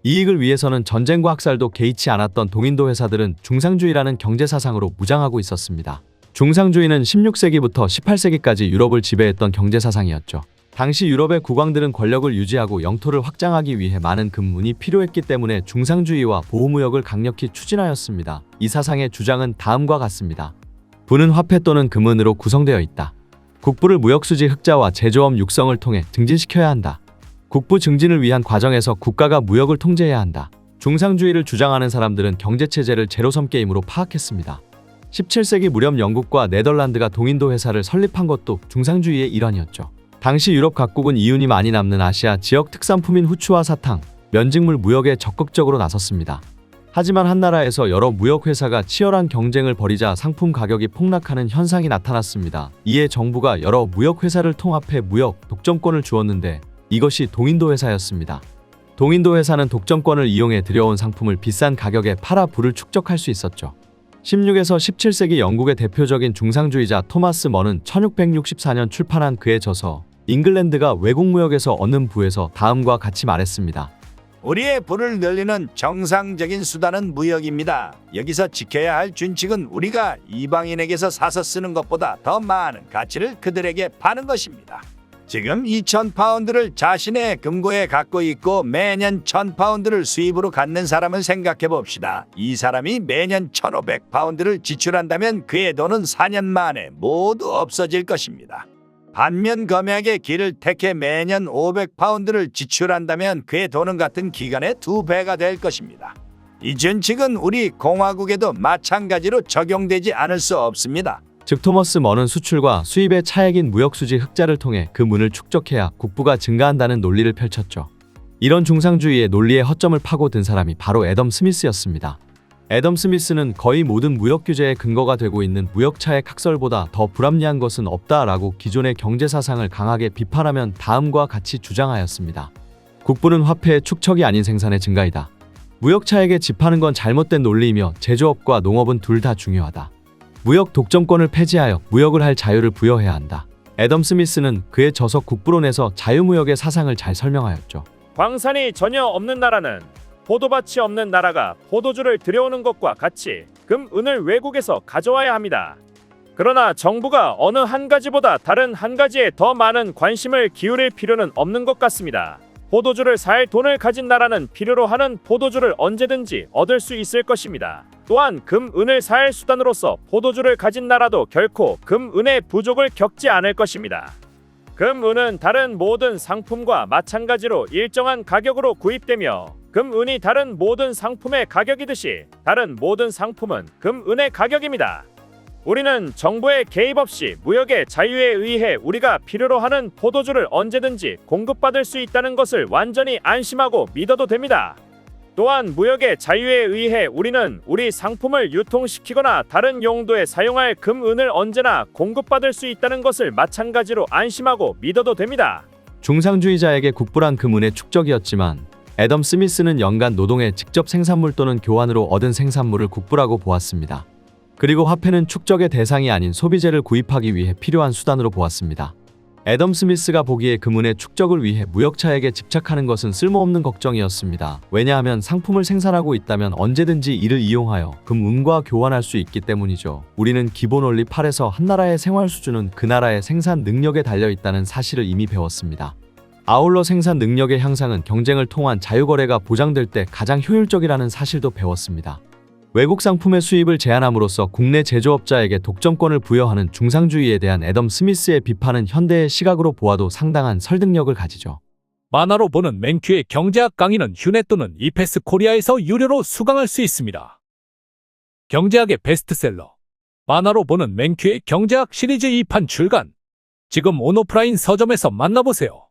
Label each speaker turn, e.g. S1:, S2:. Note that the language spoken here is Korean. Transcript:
S1: 이익을 위해서는 전쟁과 학살도 개의치 않았던 동인도 회사들은 중상주의라는 경제사상으로 무장하고 있었습니다. 중상주의는 16세기부터 18세기까지 유럽을 지배했던 경제사상이었죠. 당시 유럽의 국왕들은 권력을 유지하고 영토를 확장하기 위해 많은 금운이 필요했기 때문에 중상주의와 보호무역을 강력히 추진하였습니다. 이 사상의 주장은 다음과 같습니다. 부는 화폐 또는 금은으로 구성되어 있다. 국부를 무역수지 흑자와 제조업 육성을 통해 증진시켜야 한다. 국부 증진을 위한 과정에서 국가가 무역을 통제해야 한다. 중상주의를 주장하는 사람들은 경제체제를 제로섬 게임으로 파악했습니다. 17세기 무렵 영국과 네덜란드가 동인도 회사를 설립한 것도 중상주의의 일환이었죠. 당시 유럽 각국은 이윤이 많이 남는 아시아 지역 특산품인 후추와 사탕, 면직물 무역에 적극적으로 나섰습니다. 하지만 한 나라에서 여러 무역회사가 치열한 경쟁을 벌이자 상품 가격이 폭락하는 현상이 나타났습니다. 이에 정부가 여러 무역회사를 통합해 무역 독점권을 주었는데 이것이 동인도 회사였습니다. 동인도 회사는 독점권을 이용해 들여온 상품을 비싼 가격에 팔아 부를 축적할 수 있었죠. 16에서 17세기 영국의 대표적인 중상주의자 토마스 먼은 1664년 출판한 그의 저서 잉글랜드가 외국 무역에서 얻는 부에서 다음과 같이 말했습니다.
S2: 우리의 부를 늘리는 정상적인 수단은 무역입니다. 여기서 지켜야 할 준칙은 우리가 이방인에게서 사서 쓰는 것보다 더 많은 가치를 그들에게 파는 것입니다. 지금 2,000파운드를 자신의 금고에 갖고 있고 매년 1,000파운드를 수입으로 갖는 사람을 생각해 봅시다. 이 사람이 매년 1,500파운드를 지출한다면 그의 돈은 4년 만에 모두 없어질 것입니다. 반면 검약의 길을 택해 매년 500파운드를 지출한다면 그의 돈은 같은 기간에 2배가 될 것입니다. 이 준칙은 우리 공화국에도 마찬가지로 적용되지 않을 수 없습니다.
S1: 즉 토머스 먼은 수출과 수입의 차액인 무역수지 흑자를 통해 그 문을 축적해야 국부가 증가한다는 논리를 펼쳤죠. 이런 중상주의의 논리의 허점을 파고든 사람이 바로 애덤 스미스였습니다. 애덤 스미스는 거의 모든 무역 규제의 근거가 되고 있는 무역차액 학설보다 더 불합리한 것은 없다라고 기존의 경제사상을 강하게 비판하면 다음과 같이 주장하였습니다. 국부는 화폐의 축적이 아닌 생산의 증가이다. 무역차액에 집하는 건 잘못된 논리이며 제조업과 농업은 둘 다 중요하다. 무역 독점권을 폐지하여 무역을 할 자유를 부여해야 한다. 애덤 스미스는 그의 저서 국부론에서 자유무역의 사상을 잘 설명하였죠.
S3: 광산이 전혀 없는 나라는 포도밭이 없는 나라가 포도주를 들여오는 것과 같이 금, 은을 외국에서 가져와야 합니다. 그러나 정부가 어느 한 가지보다 다른 한 가지에 더 많은 관심을 기울일 필요는 없는 것 같습니다. 포도주를 살 돈을 가진 나라는 필요로 하는 포도주를 언제든지 얻을 수 있을 것입니다. 또한 금, 은을 살 수단으로서 포도주를 가진 나라도 결코 금, 은의 부족을 겪지 않을 것입니다. 금, 은은 다른 모든 상품과 마찬가지로 일정한 가격으로 구입되며 금, 은이 다른 모든 상품의 가격이듯이 다른 모든 상품은 금, 은의 가격입니다. 우리는 정부의 개입 없이 무역의 자유에 의해 우리가 필요로 하는 포도주를 언제든지 공급받을 수 있다는 것을 완전히 안심하고 믿어도 됩니다. 또한 무역의 자유에 의해 우리는 우리 상품을 유통시키거나 다른 용도에 사용할 금, 은을 언제나 공급받을 수 있다는 것을 마찬가지로 안심하고 믿어도 됩니다.
S1: 중상주의자에게 국부란 금은의 축적이었지만 애덤 스미스는 연간 노동의 직접 생산물 또는 교환으로 얻은 생산물을 국부라고 보았습니다. 그리고 화폐는 축적의 대상이 아닌 소비재를 구입하기 위해 필요한 수단으로 보았습니다. 애덤 스미스가 보기에 금은의 축적을 위해 무역차액에 집착하는 것은 쓸모없는 걱정이었습니다. 왜냐하면 상품을 생산하고 있다면 언제든지 이를 이용하여 금은과 교환할 수 있기 때문이죠. 우리는 기본 원리 8에서 한 나라의 생활 수준은 그 나라의 생산 능력에 달려 있다는 사실을 이미 배웠습니다. 아울러 생산 능력의 향상은 경쟁을 통한 자유거래가 보장될 때 가장 효율적이라는 사실도 배웠습니다. 외국 상품의 수입을 제한함으로써 국내 제조업자에게 독점권을 부여하는 중상주의에 대한 애덤 스미스의 비판은 현대의 시각으로 보아도 상당한 설득력을 가지죠.
S4: 만화로 보는 맨큐의 경제학 강의는 휴넷 또는 이패스 코리아에서 유료로 수강할 수 있습니다. 경제학의 베스트셀러 만화로 보는 맨큐의 경제학 시리즈 2판 출간 지금 온오프라인 서점에서 만나보세요.